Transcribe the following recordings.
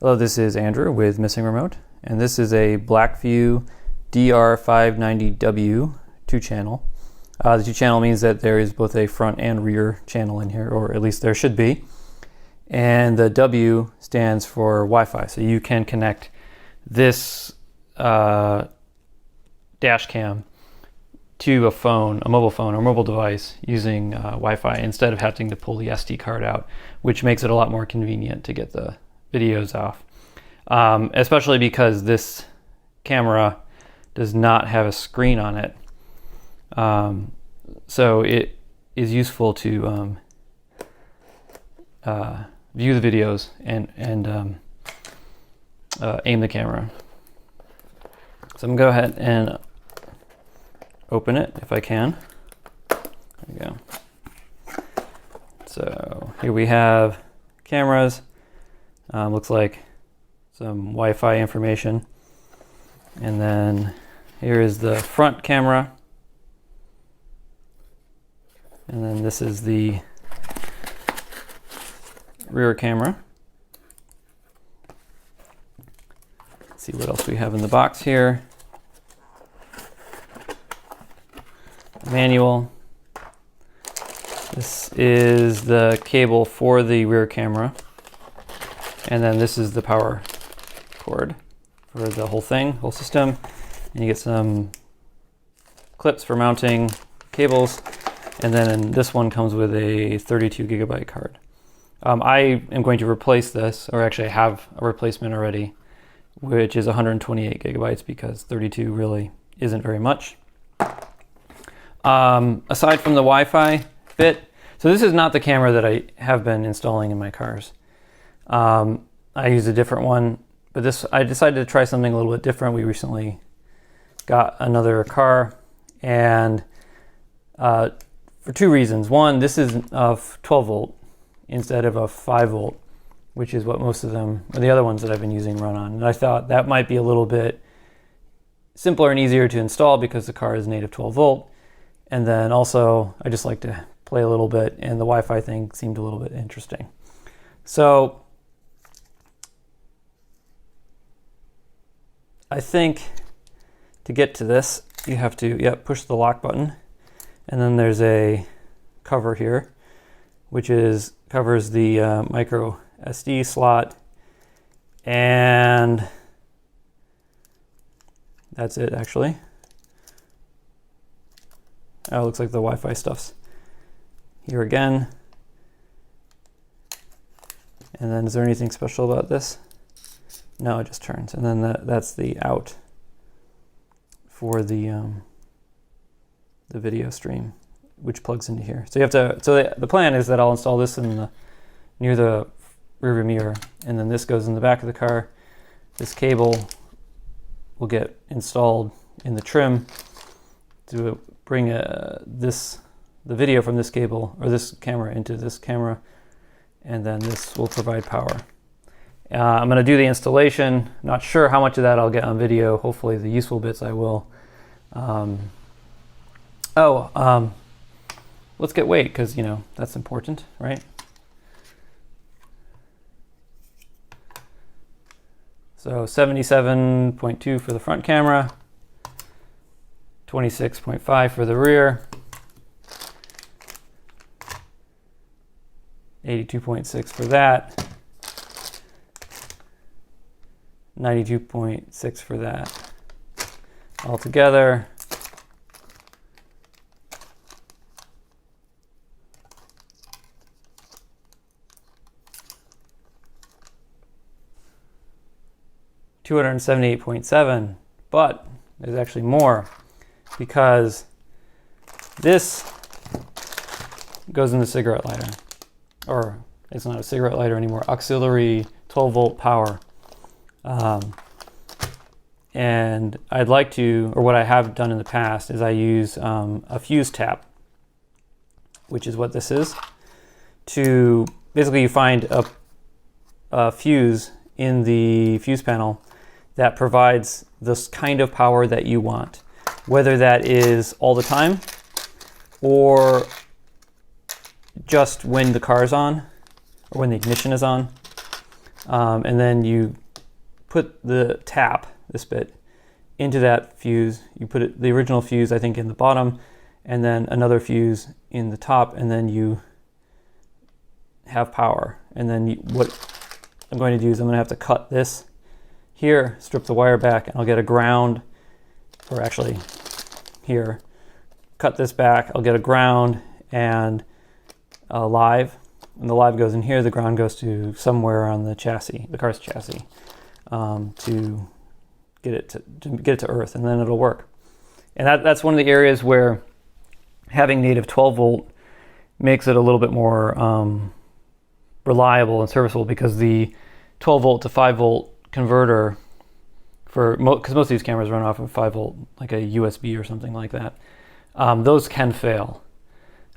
Hello, this is Andrew with Missing Remote, and this is a BlackVue DR590W 2-channel. The 2-channel means that there is both a front and rear channel in here, or at least there should be. And the W stands for Wi-Fi, so you can connect this dash cam to a phone, a mobile phone or mobile device using Wi-Fi instead of having to pull the SD card out, which makes it a lot more convenient to get the videos off. Especially because this camera does not have a screen on it. So it is useful to view the videos and aim the camera. So I'm gonna go ahead and open it if I can. There we go. So here we have cameras. Looks like some Wi-Fi information. And then here is the front camera. And then this is the rear camera. Let's see what else we have in the box here. Manual. This is the cable for the rear camera. And then this is the power cord for the whole thing, whole system. And you get some clips for mounting cables. And then this one comes with a 32 gigabyte card. I am going to replace this, or actually I have a replacement already, which is 128 gigabytes because 32 really isn't very much. Aside from the Wi-Fi bit, so this is not the camera that I have been installing in my cars. I use a different one, but I decided to try something a little bit different. We recently got another car, and for two reasons. One, this is a 12 volt instead of a 5 volt, which is what most of them, or the other ones that I've been using, run on. And I thought that might be a little bit simpler and easier to install because the car is native 12 volt. And then also, I just like to play a little bit, and the Wi-Fi thing seemed a little bit interesting. So I think to get to this, you have to push the lock button. And then there's a cover here, which covers the micro SD slot. And that's it, actually. Oh, it looks like the Wi-Fi stuff's here again. And then is there anything special about this? No, it just turns. And then that's the out for the video stream, which plugs into here. So you have to. So the plan is that I'll install this near the rearview mirror, and then this goes in the back of the car. This cable will get installed in the trim to bring the video from this cable or this camera into this camera, and then this will provide power. I'm going to do the installation. Not sure how much of that I'll get on video. Hopefully the useful bits I will. Let's get weight, because that's important, right? So 77.2 for the front camera, 26.5 for the rear, 82.6 for that, 92.6 for that. Altogether, $278.7, but there's actually more because this goes in the cigarette lighter, or it's not a cigarette lighter anymore, auxiliary 12 volt power. And I'd like to, or what I have done in the past is I use a fuse tap, which is what this is, to basically you find a fuse in the fuse panel that provides this kind of power that you want, whether that is all the time or just when the car is on or when the ignition is on. and then you put the tap, this bit, into that fuse. You put it, the original fuse, I think, in the bottom, and then another fuse in the top, and then you have power. And then what I'm going to do is I'm going to have to cut this here, strip the wire back, and I'll get a ground, or actually here, cut this back, I'll get a ground and a live, and the live goes in here, the ground goes to somewhere on the chassis, the car's chassis, to get it to earth, and then it'll work. And that's one of the areas where having native 12 volt makes it a little bit more reliable and serviceable, because the 12 volt to 5 volt converter, because most of these cameras run off of 5 volt, like a USB or something like that, those can fail.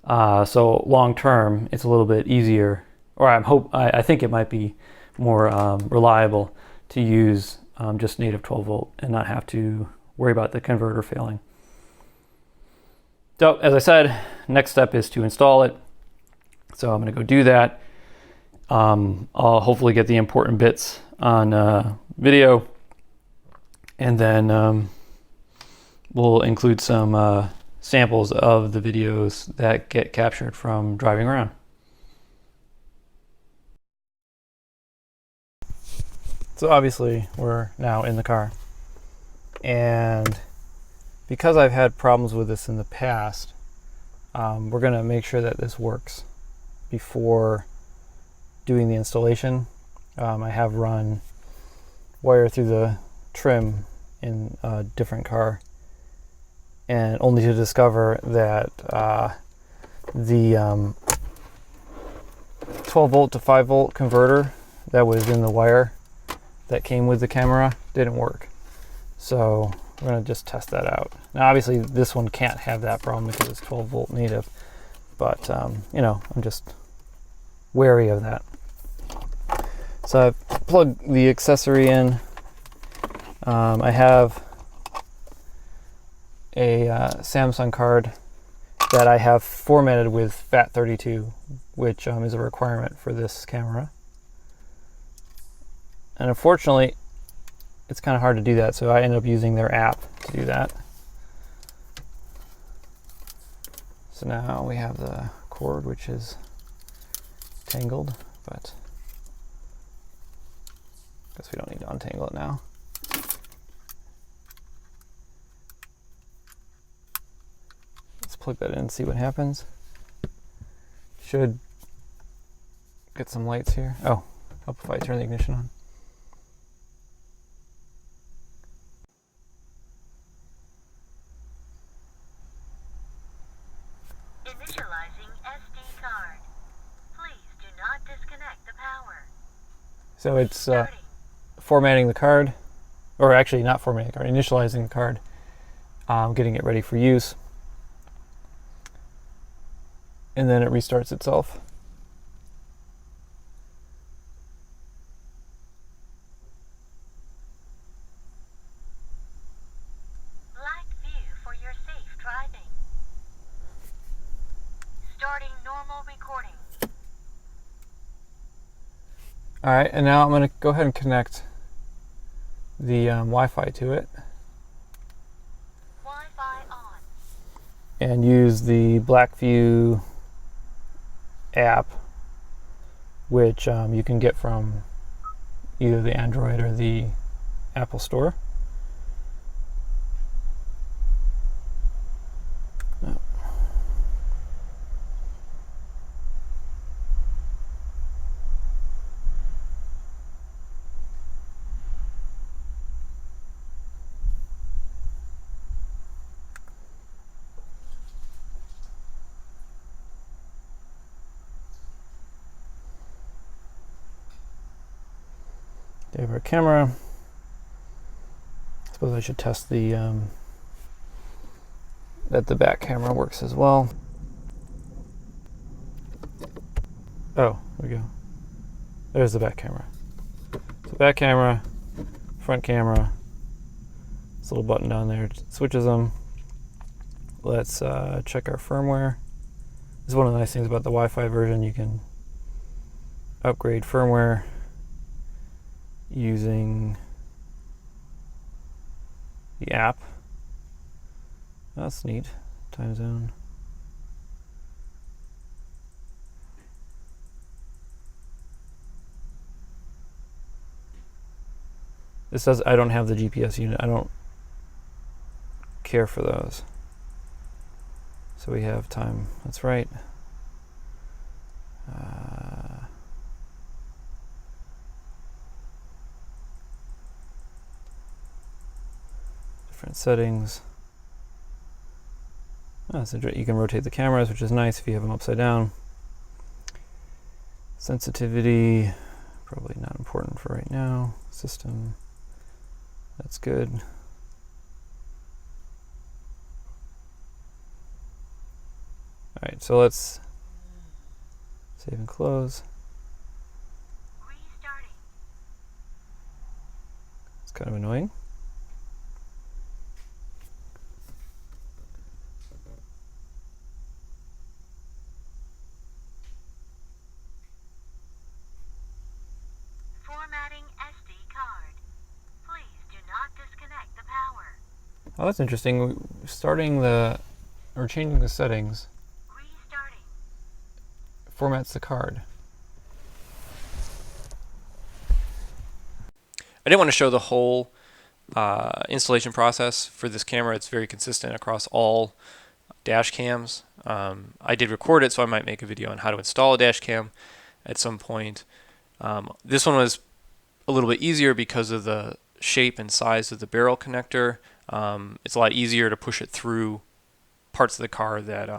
So long term, it's a little bit easier, or I think it might be more reliable to use just native 12 volt and not have to worry about the converter failing. So as I said, next step is to install it. So I'm going to go do that. I'll hopefully get the important bits on video, and then we'll include some samples of the videos that get captured from driving around. So obviously we're now in the car, and because I've had problems with this in the past, we're going to make sure that this works before doing the installation. I have run wire through the trim in a different car, and only to discover that the 12 volt to 5 volt converter that was in the wire that came with the camera didn't work. So we're going to just test that out. Now obviously this one can't have that problem because it's 12 volt native, but you know, I'm just wary of that. So I've plugged the accessory in. I have a Samsung card that I have formatted with FAT32, which is a requirement for this camera. And unfortunately, it's kind of hard to do that, so I ended up using their app to do that. So now we have the cord, which is tangled, but I guess we don't need to untangle it now. Let's plug that in and see what happens. Should get some lights here. Oh, help if I turn the ignition on. Initializing SD card. Please do not disconnect the power. So it's formatting the card, or actually not formatting the card, initializing the card, getting it ready for use, and then it restarts itself. BlackVue for your safe driving. Starting normal recording. All right, and now I'm going to go ahead and connect the Wi-Fi to it. Wi-Fi on. And use the BlackVue app, which you can get from either the Android or the Apple Store. There we have our camera. I suppose I should test the that the back camera works as well. Oh, there we go. There's the back camera. So back camera, front camera. This little button down there switches them. Let's check our firmware. This is one of the nice things about the Wi-Fi version. You can upgrade firmware using the app. That's neat. Time zone. This says I don't have the GPS unit. I don't care for those. So we have time. That's right. Different settings. Oh, so you can rotate the cameras, which is nice if you have them upside down. Sensitivity, probably not important for right now. System, that's good. All right, so let's save and close. Restarting. It's kind of annoying. Formatting SD card. Please do not disconnect the power. Oh, that's interesting. Changing the settings Restarting. formats the card. I didn't want to show the whole installation process for this camera. It's very consistent across all dash cams. I did record it, so I might make a video on how to install a dash cam at some point. This one was a little bit easier because of the shape and size of the barrel connector. It's a lot easier to push it through parts of the car that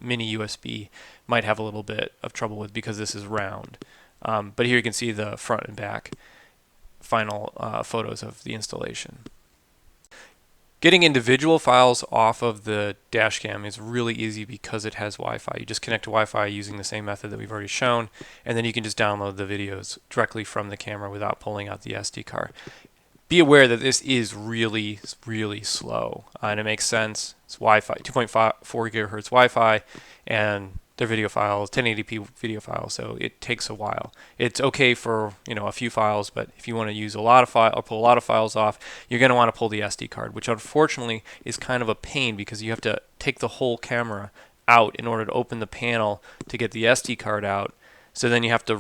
mini USB might have a little bit of trouble with because this is round. But here you can see the front and back final photos of the installation. Getting individual files off of the dashcam is really easy because it has Wi-Fi. You just connect to Wi-Fi using the same method that we've already shown, and then you can just download the videos directly from the camera without pulling out the SD card. Be aware that this is really, really slow, and it makes sense. It's Wi-Fi, 2.4 gigahertz Wi-Fi, and their video files, 1080p video files, so it takes a while. It's okay for a few files, but if you want to use a lot of or pull a lot of files off, you're going to want to pull the SD card, which unfortunately is kind of a pain because you have to take the whole camera out in order to open the panel to get the SD card out. So then you have to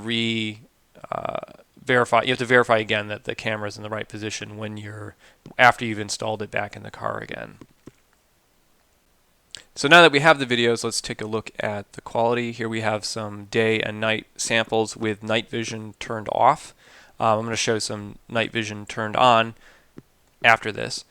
verify. You have to verify again that the camera is in the right position after you've installed it back in the car again. So now that we have the videos, let's take a look at the quality. Here we have some day and night samples with night vision turned off. I'm going to show some night vision turned on after this.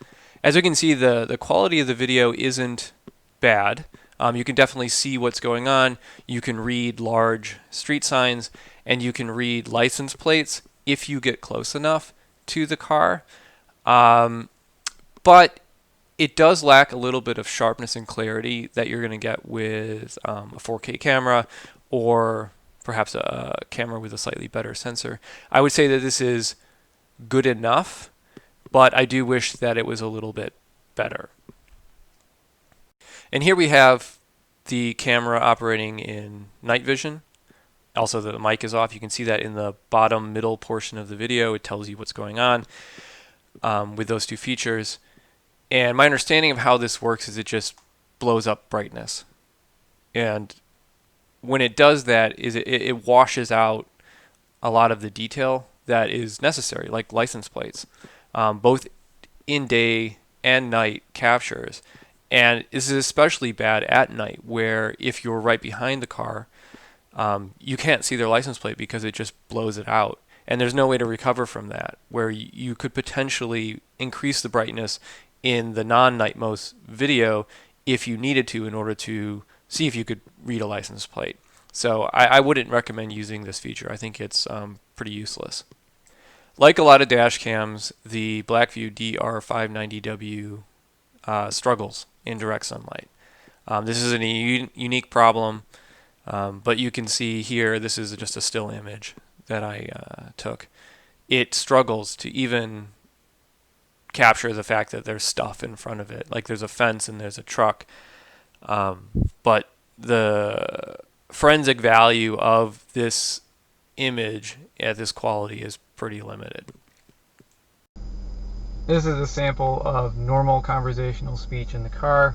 As you can see, the quality of the video isn't bad. You can definitely see what's going on. You can read large street signs, and you can read license plates if you get close enough to the car. But it does lack a little bit of sharpness and clarity that you're going to get with a 4K camera or perhaps a camera with a slightly better sensor. I would say that this is good enough, but I do wish that it was a little bit better. And here we have the camera operating in night vision. Also, the mic is off. You can see that in the bottom middle portion of the video. It tells you what's going on with those two features. And my understanding of how this works is it just blows up brightness. And when it does that, it washes out a lot of the detail that is necessary, like license plates, both in day and night captures. And this is especially bad at night, where if you're right behind the car, you can't see their license plate because it just blows it out. And there's no way to recover from that, where you could potentially increase the brightness in the non-night mode video if you needed to in order to see if you could read a license plate. So I wouldn't recommend using this feature. I think it's pretty useless. Like a lot of dash cams, the BlackVue DR590W struggles in direct sunlight. This is a unique problem, but you can see here, this is just a still image that I took. It struggles to even capture the fact that there's stuff in front of it, like there's a fence and there's a truck, but the forensic value of this image at this quality is pretty limited. This is a sample of normal conversational speech in the car.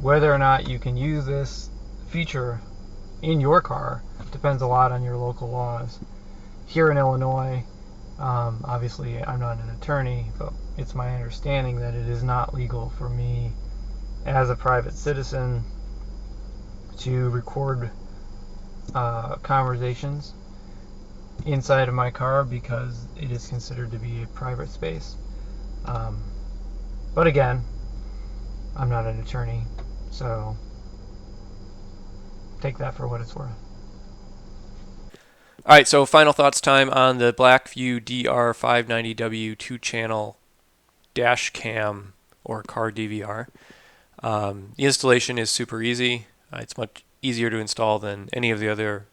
Whether or not you can use this feature in your car depends a lot on your local laws. Here in Illinois, obviously I'm not an attorney, but it's my understanding that it is not legal for me as a private citizen to record conversations inside of my car because it is considered to be a private space. But again, I'm not an attorney, so take that for what it's worth. All right, so final thoughts time on the BlackVue DR590W 2-channel Dashcam or car DVR. The installation is super easy. It's much easier to install than any of the other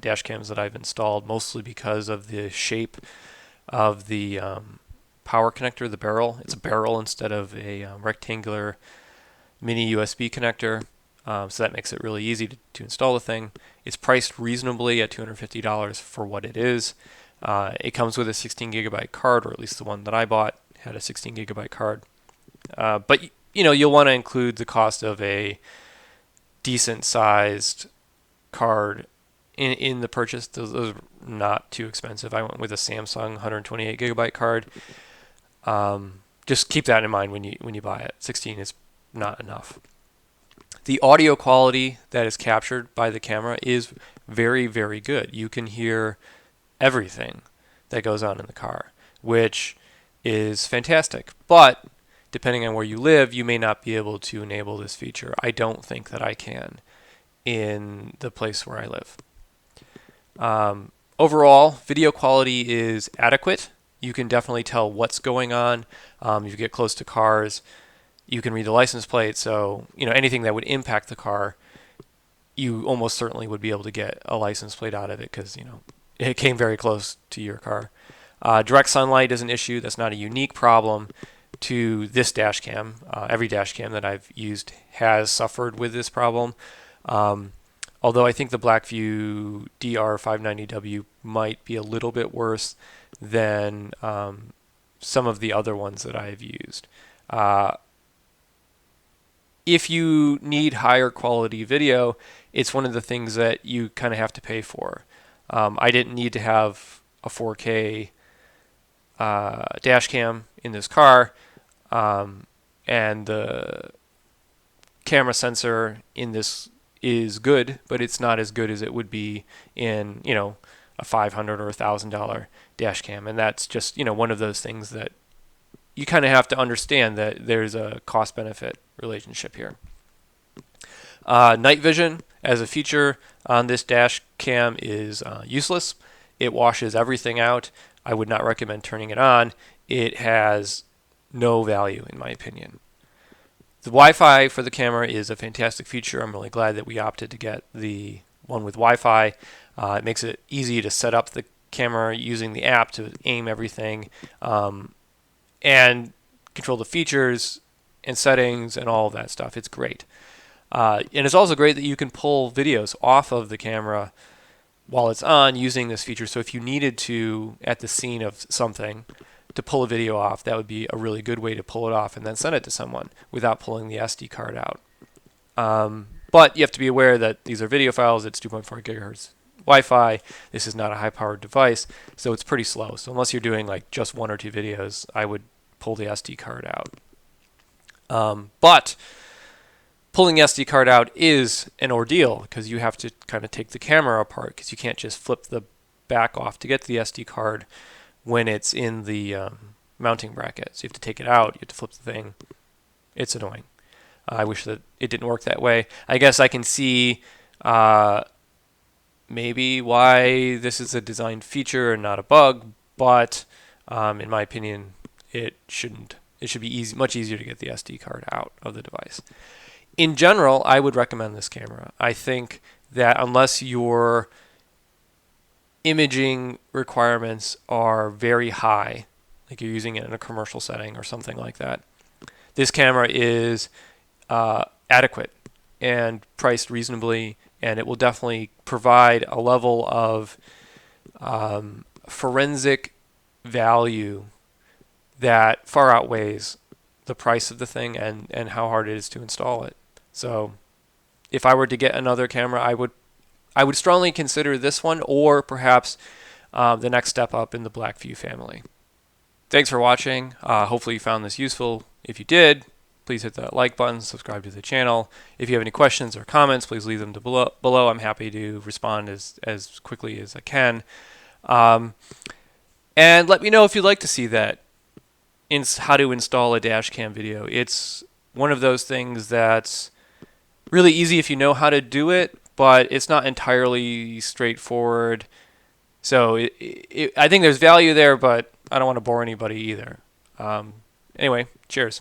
dash cams that I've installed, mostly because of the shape of the power connector, the barrel. It's a barrel instead of a rectangular mini USB connector, so that makes it really easy to install the thing. It's priced reasonably at $250 for what it is. It comes with a 16 gigabyte card, or at least the one that I bought had a 16 gigabyte card. But you'll want to include the cost of a decent sized card in the purchase. Those are not too expensive. I went with a Samsung 128 gigabyte card. Just keep that in mind when you buy it. 16 is not enough. The audio quality that is captured by the camera is very, very good. You can hear everything that goes on in the car, which is fantastic. But depending on where you live, you may not be able to enable this feature. I don't think that I can in the place where I live. Overall, video quality is adequate. You can definitely tell what's going on. If you get close to cars, you can read the license plate. So, anything that would impact the car, you almost certainly would be able to get a license plate out of it because, it came very close to your car. Direct sunlight is an issue. That's not a unique problem to this dash cam. Every dash cam that I've used has suffered with this problem. Although I think the BlackVue DR590W might be a little bit worse than some of the other ones that I've used. If you need higher quality video, it's one of the things that you kind of have to pay for. I didn't need to have a 4K dash cam in this car, and the camera sensor in this is good, but it's not as good as it would be in a $500 or $1,000 dash cam, and that's just one of those things that you kind of have to understand, that there's a cost-benefit relationship here. Night vision as a feature on this dash cam is useless. It washes everything out. I would not recommend turning it on. It has no value in my opinion. The Wi-Fi for the camera is a fantastic feature. I'm really glad that we opted to get the one with Wi-Fi. It makes it easy to set up the camera using the app to aim everything and control the features and settings and all of that stuff. It's great. And it's also great that you can pull videos off of the camera while it's on using this feature. So if you needed to, at the scene of something, to pull a video off, that would be a really good way to pull it off and then send it to someone without pulling the SD card out. But you have to be aware that these are video files. It's 2.4 gigahertz Wi-Fi. This is not a high-powered device, so it's pretty slow. So unless you're doing like just one or two videos, I would pull the SD card out. But pulling the SD card out is an ordeal because you have to kind of take the camera apart because you can't just flip the back off to get to the SD card when it's in the mounting bracket. So you have to take it out, you have to flip the thing. It's annoying. I wish that it didn't work that way. I guess I can see maybe why this is a design feature and not a bug, but in my opinion, it shouldn't. It should be much easier to get the SD card out of the device. In general, I would recommend this camera. I think that unless your imaging requirements are very high, like you're using it in a commercial setting or something like that, this camera is adequate and priced reasonably, and it will definitely provide a level of forensic value that far outweighs the price of the thing and how hard it is to install it. So if I were to get another camera, I would strongly consider this one, or perhaps the next step up in the BlackVue family. Thanks for watching. Hopefully you found this useful. If you did, please hit that like button, subscribe to the channel. If you have any questions or comments, please leave them below. I'm happy to respond as quickly as I can. And let me know if you'd like to see that, how to install a Dashcam video. It's one of those things that's really easy if you know how to do it, but it's not entirely straightforward. So I think there's value there, but I don't want to bore anybody either. Anyway, cheers.